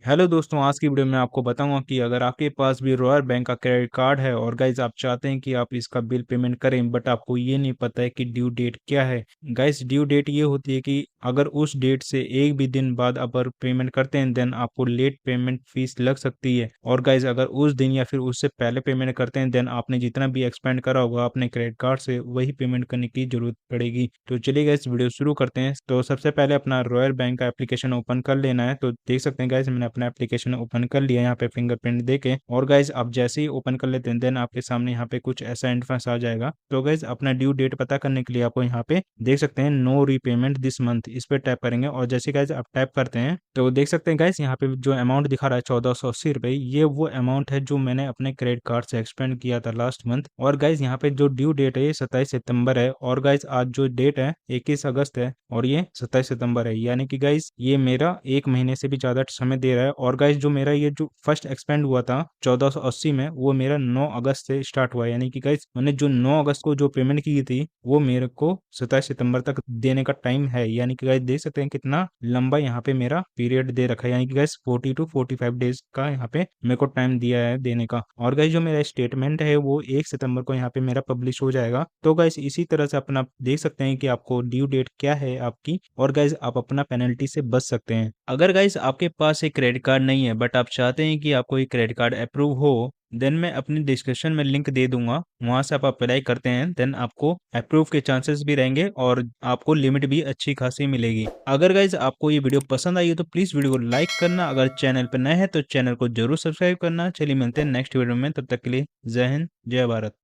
Hello दोस्तों, आज की वीडियो में आपको बताऊंगा कि अगर आपके पास भी रॉयल बैंक का क्रेडिट कार्ड है और गाइज आप चाहते हैं कि आप इसका बिल पेमेंट करें, बट आपको ये नहीं पता है कि ड्यू डेट क्या है। गाइज ड्यू डेट ये होती है कि अगर उस डेट से एक भी दिन बाद अगर पेमेंट करते हैं देन आपको लेट पेमेंट फीस लग सकती है। और गाइज अगर उस दिन या फिर उससे पहले पेमेंट करते हैं देन आपने जितना भी एक्सपेंड करा होगा अपने क्रेडिट कार्ड से वही पेमेंट करने की जरूरत पड़ेगी। तो चलिए गाइज वीडियो शुरू करते हैं। तो सबसे पहले अपना रॉयल बैंक का एप्लीकेशन ओपन कर लेना है। तो देख सकते हैं गाइज मैंने अपना एप्लीकेशन ओपन कर लिया यहाँ पे फिंगरप्रिंट देके। और गाइज आप जैसे ही ओपन कर लेते हैं देन आपके सामने यहाँ पे कुछ ऐसा इंटरफेस आ जाएगा। तो गाइज अपना ड्यू डेट पता करने के लिए आपको यहाँ पे देख सकते हैं नो रीपेमेंट दिस मंथ, इस पे टैप करेंगे। और जैसे गाइज आप टैप करते हैं तो देख सकते हैं गाइज यहाँ पे जो अमाउंट दिखा रहा है 1480 रुपए, ये वो अमाउंट है जो मैंने अपने क्रेडिट कार्ड से एक्सपेंड किया था लास्ट मंथ। और गाइज यहाँ पे जो ड्यू डेट है ये 27 सितंबर है। और गाइज आज जो डेट है 21 अगस्त है और ये 27 सितंबर है, यानी कि गाइज ये मेरा एक महीने से भी ज्यादा समय दे रहा है। और गाइज जो मेरा ये जो फर्स्ट एक्सपेंड हुआ था 1480 में, वो मेरा 9 अगस्त से स्टार्ट हुआ है। यानी कि गाइज मैंने जो 9 अगस्त को जो पेमेंट की थी वो मेरे को 27 सितंबर तक देने का टाइम है। यानी कि गाइज देख सकते हैं कितना लंबा यहाँ पे मेरा पीरियड दे रखा है। यानी कि गाइज 40 to 45 डेज का यहाँ पे मेरे को टाइम दिया है देने का। और गाइज जो मेरा स्टेटमेंट है वो 1 सितंबर को यहाँ पे मेरा पब्लिश हो जाएगा। तो गाइज इसी तरह से अपना देख सकते हैं कि आपको ड्यू डेट क्या है आपकी, और गाइज आप अपना पेनल्टी से बच सकते हैं। अगर गाइज आपके पास एक क्रेडिट कार्ड नहीं है बट आप चाहते हैं कि आपको एक क्रेडिट कार्ड अप्रूव हो, देन मैं अपनी डिस्क्रिप्शन में लिंक दे दूंगा, वहां से आप अप्लाई करते हैं देन आपको अप्रूव के चांसेस भी रहेंगे और आपको लिमिट भी अच्छी खासी मिलेगी। अगर गाइज आपको ये वीडियो पसंद आई हो तो प्लीज वीडियो को लाइक करना, अगर चैनल पर नए हैं तो चैनल को जरूर सब्सक्राइब करना। चलिए मिलते हैं नेक्स्ट वीडियो में, तब तक के लिए जय हिंद जय भारत।